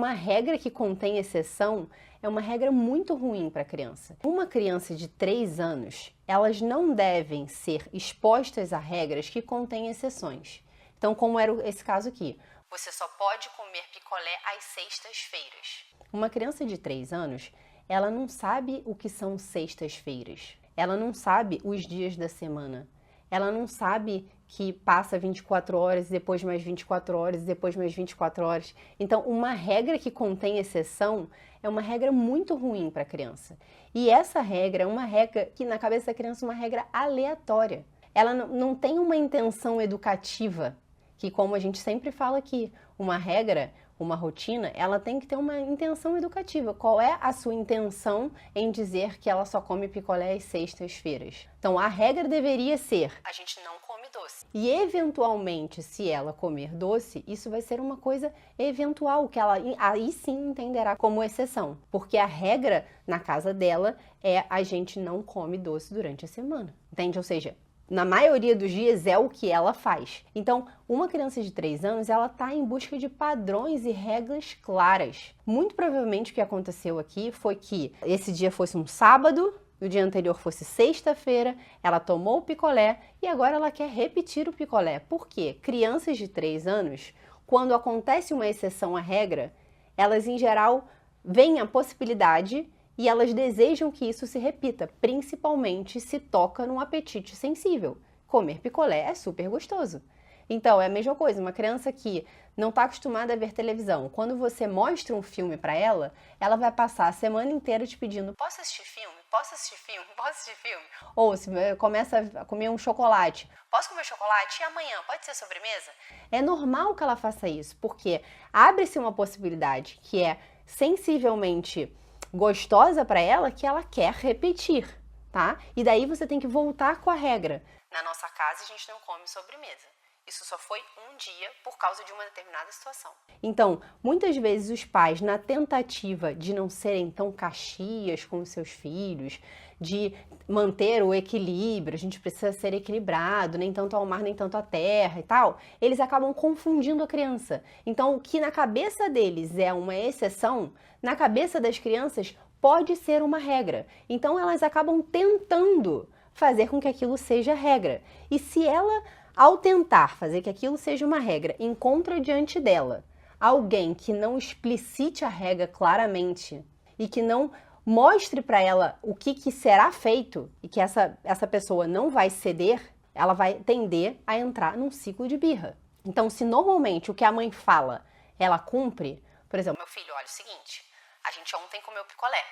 uma regra que contém exceção é uma regra muito ruim para a criança. Uma criança de 3 anos, elas não devem ser expostas a regras que contêm exceções. Então, como era esse caso aqui, você só pode comer picolé às sextas-feiras. Uma criança de 3 anos, ela não sabe o que são sextas-feiras. Ela não sabe os dias da semana. Ela não sabe que passa 24 horas, depois mais 24 horas, depois mais 24 horas. Então, uma regra que contém exceção é uma regra muito ruim para a criança. E essa regra é uma regra que, na cabeça da criança, é uma regra aleatória. Ela não tem uma intenção educativa, que, como a gente sempre fala aqui, uma regra, uma rotina, ela tem que ter uma intenção educativa. Qual é a sua intenção em dizer que ela só come picolé às sextas-feiras? Então, a regra deveria ser: a gente não come doce. E, eventualmente, se ela comer doce, isso vai ser uma coisa eventual, que ela aí sim entenderá como exceção. Porque a regra na casa dela é: a gente não come doce durante a semana. Entende? Ou seja, na maioria dos dias é o que ela faz. Então, uma criança de 3 anos, ela está em busca de padrões e regras claras. Muito provavelmente o que aconteceu aqui foi que esse dia fosse um sábado, no dia anterior fosse sexta-feira, ela tomou o picolé e agora ela quer repetir o picolé. Por quê? Crianças de 3 anos, quando acontece uma exceção à regra, elas em geral veem a possibilidade e elas desejam que isso se repita, principalmente se toca num apetite sensível. Comer picolé é super gostoso. Então, é a mesma coisa, uma criança que não está acostumada a ver televisão, quando você mostra um filme para ela, ela vai passar a semana inteira te pedindo: posso assistir filme? Posso assistir filme? Posso assistir filme? Ou se começa a comer um chocolate: posso comer chocolate? E amanhã? Pode ser sobremesa? É normal que ela faça isso, porque abre-se uma possibilidade que é sensivelmente gostosa para ela, que ela quer repetir, tá? E daí você tem que voltar com a regra: na nossa casa a gente não come sobremesa. Isso só foi um dia por causa de uma determinada situação. Então, muitas vezes os pais, na tentativa de não serem tão caxias com os seus filhos, de manter o equilíbrio, a gente precisa ser equilibrado, nem tanto ao mar, nem tanto à terra e tal, eles acabam confundindo a criança. Então, o que na cabeça deles é uma exceção, na cabeça das crianças pode ser uma regra. Então, elas acabam tentando fazer com que aquilo seja regra. E se ela, ao tentar fazer que aquilo seja uma regra, encontra diante dela alguém que não explicite a regra claramente e que não mostre para ela o que será feito e que essa pessoa não vai ceder, ela vai tender a entrar num ciclo de birra. Então, se normalmente o que a mãe fala, ela cumpre, por exemplo: meu filho, olha, é o seguinte, a gente ontem comeu picolé,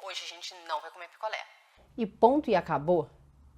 hoje a gente não vai comer picolé. E ponto e acabou.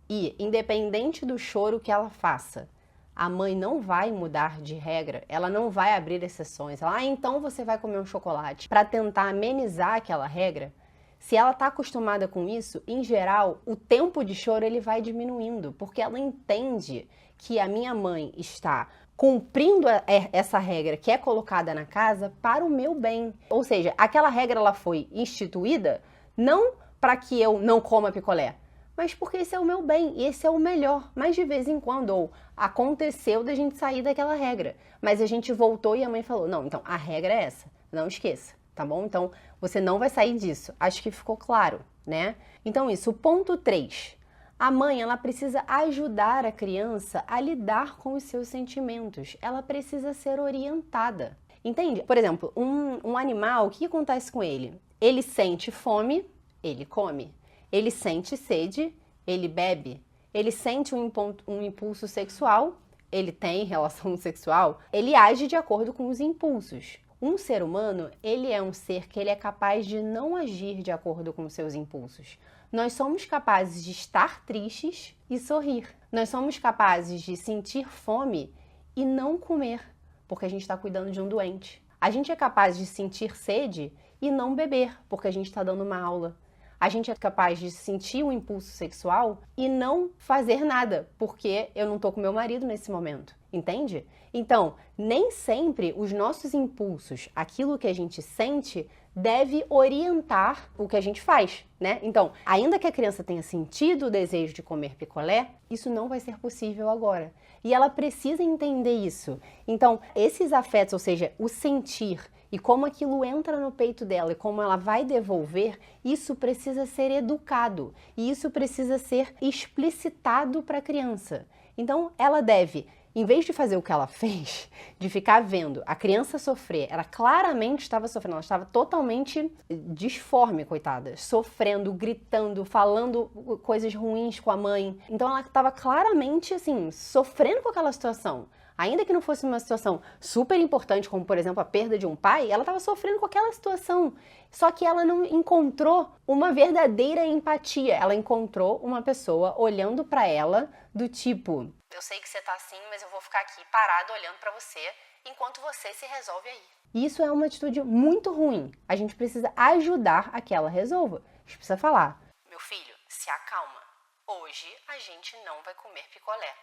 E, independente do choro que ela faça, a mãe não vai mudar de regra, ela não vai abrir exceções. Ela, então você vai comer um chocolate. Para tentar amenizar aquela regra, se ela está acostumada com isso, em geral, o tempo de choro ele vai diminuindo, porque ela entende que a minha mãe está cumprindo essa regra que é colocada na casa para o meu bem. Ou seja, aquela regra ela foi instituída não para que eu não coma picolé, mas porque esse é o meu bem e esse é o melhor. Mas de vez em quando, ou aconteceu da gente sair daquela regra, mas a gente voltou e a mãe falou: não, então a regra é essa, não esqueça, tá bom? Então você não vai sair disso. Acho que ficou claro, né? Então isso, o ponto 3. A mãe, ela precisa ajudar a criança a lidar com os seus sentimentos. Ela precisa ser orientada, entende? Por exemplo, um animal, o que acontece com ele? Ele sente fome, ele come. Ele sente sede, ele bebe. Ele sente um impulso sexual, ele tem relação sexual, ele age de acordo com os impulsos. Um ser humano, ele é um ser que ele é capaz de não agir de acordo com os seus impulsos. Nós somos capazes de estar tristes e sorrir. Nós somos capazes de sentir fome e não comer, porque a gente está cuidando de um doente. A gente é capaz de sentir sede e não beber, porque a gente está dando uma aula. A gente é capaz de sentir um impulso sexual e não fazer nada, porque eu não estou com meu marido nesse momento, entende? Então, nem sempre os nossos impulsos, aquilo que a gente sente, deve orientar o que a gente faz, né? Então, ainda que a criança tenha sentido o desejo de comer picolé, isso não vai ser possível agora. E ela precisa entender isso. Então, esses afetos, ou seja, o sentir e como aquilo entra no peito dela e como ela vai devolver, isso precisa ser educado e isso precisa ser explicitado para a criança. Então, ela deve, em vez de fazer o que ela fez, de ficar vendo a criança sofrer, ela claramente estava sofrendo, ela estava totalmente disforme, coitada, sofrendo, gritando, falando coisas ruins com a mãe. Então ela estava claramente, assim, sofrendo com aquela situação. Ainda que não fosse uma situação super importante, como por exemplo a perda de um pai, ela estava sofrendo com aquela situação. Só que ela não encontrou uma verdadeira empatia. Ela encontrou uma pessoa olhando para ela do tipo: eu sei que você tá assim, mas eu vou ficar aqui parado olhando para você enquanto você se resolve aí. Isso é uma atitude muito ruim. A gente precisa ajudar a que ela resolva. A gente precisa falar: meu filho, se acalma. Hoje a gente não vai comer picolé.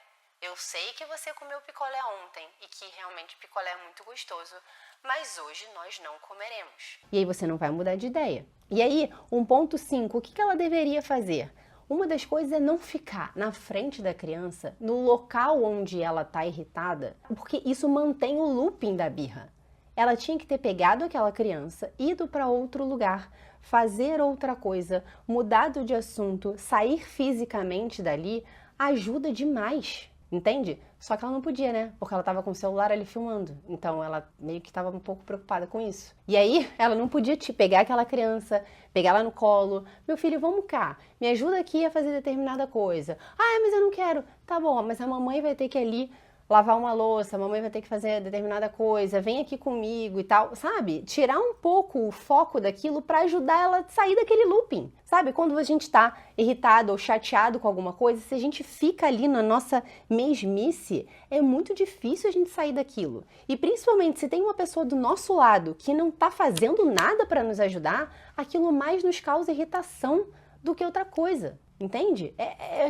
Eu sei que você comeu picolé ontem e que realmente picolé é muito gostoso, mas hoje nós não comeremos. E aí você não vai mudar de ideia. E aí, 1.5, o que ela deveria fazer? Uma das coisas é não ficar na frente da criança, no local onde ela está irritada, porque isso mantém o looping da birra. Ela tinha que ter pegado aquela criança, ido para outro lugar, fazer outra coisa, mudado de assunto, sair fisicamente dali, ajuda demais. Entende? Só que ela não podia, né? Porque ela tava com o celular ali filmando. Então ela meio que tava um pouco preocupada com isso. E aí ela não podia te pegar aquela criança, pegar ela no colo. Meu filho, vamos cá. Me ajuda aqui a fazer determinada coisa. Ah, mas eu não quero. Tá bom, mas a mamãe vai ter que ir ali lavar uma louça, a mamãe vai ter que fazer determinada coisa, vem aqui comigo e tal, sabe? Tirar um pouco o foco daquilo para ajudar ela a sair daquele looping, sabe? Quando a gente tá irritado ou chateado com alguma coisa, se a gente fica ali na nossa mesmice, é muito difícil a gente sair daquilo. E principalmente se tem uma pessoa do nosso lado que não tá fazendo nada para nos ajudar, aquilo mais nos causa irritação do que outra coisa. Entende?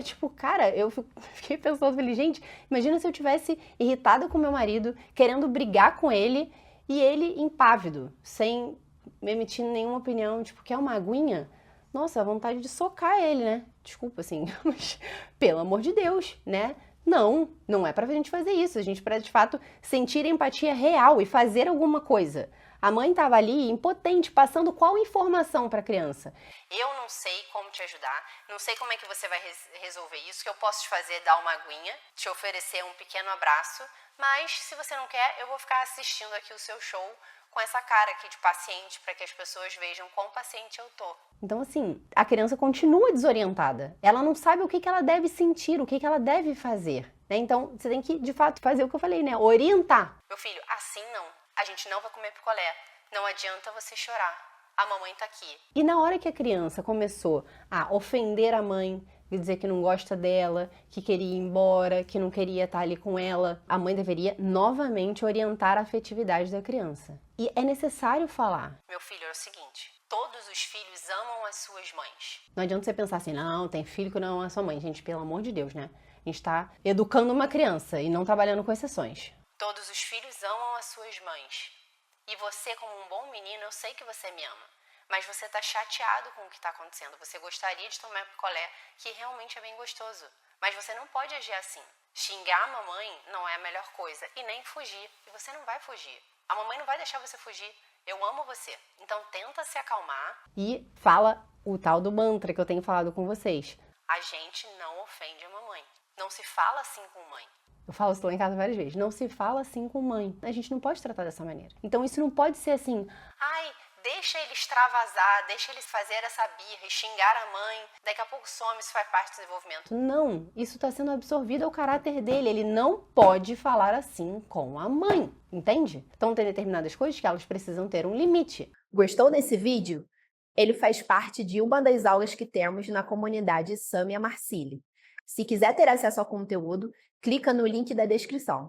Tipo, cara, eu fiquei pensando, falei, gente, imagina se eu tivesse irritada com meu marido, querendo brigar com ele e ele impávido, sem me emitir nenhuma opinião, tipo, quer uma aguinha? Nossa, vontade de socar ele, né? Desculpa, assim, mas pelo amor de Deus, né? Não é pra gente fazer isso, a gente para de fato sentir empatia real e fazer alguma coisa. A mãe estava ali impotente, passando qual informação para a criança? Eu não sei como te ajudar, não sei como é que você vai resolver isso, que eu posso te fazer é dar uma aguinha, te oferecer um pequeno abraço, mas se você não quer, eu vou ficar assistindo aqui o seu show com essa cara aqui de paciente para que as pessoas vejam quão paciente eu tô. Então assim, a criança continua desorientada, ela não sabe o que ela deve sentir, o que ela deve fazer, né? Então você tem que de fato fazer o que eu falei, né? Orientar. Meu filho, assim não. A gente não vai comer picolé. Não adianta você chorar. A mamãe tá aqui. E na hora que a criança começou a ofender a mãe, de dizer que não gosta dela, que queria ir embora, que não queria estar ali com ela, a mãe deveria novamente orientar a afetividade da criança. E é necessário falar: meu filho, é o seguinte, todos os filhos amam as suas mães. Não adianta você pensar assim, não, tem filho que não ama a sua mãe. Gente, pelo amor de Deus, né? A gente tá educando uma criança e não trabalhando com exceções. Todos os filhos amam as suas mães. E você, como um bom menino, eu sei que você me ama. Mas você tá chateado com o que tá acontecendo. Você gostaria de tomar picolé, que realmente é bem gostoso. Mas você não pode agir assim. Xingar a mamãe não é a melhor coisa. E nem fugir. E você não vai fugir. A mamãe não vai deixar você fugir. Eu amo você. Então tenta se acalmar. E fala o tal do mantra que eu tenho falado com vocês. A gente não ofende a mamãe. Não se fala assim com mãe. Eu falo isso lá em casa várias vezes. Não se fala assim com mãe. A gente não pode tratar dessa maneira. Então isso não pode ser assim: ai, deixa ele extravasar, deixa ele fazer essa birra e xingar a mãe. Daqui a pouco some, isso faz parte do desenvolvimento. Não, isso está sendo absorvido ao caráter dele. Ele não pode falar assim com a mãe. Entende? Então tem determinadas coisas que elas precisam ter um limite. Gostou desse vídeo? Ele faz parte de uma das aulas que temos na comunidade Samia Marcilli. Se quiser ter acesso ao conteúdo, clica no link da descrição.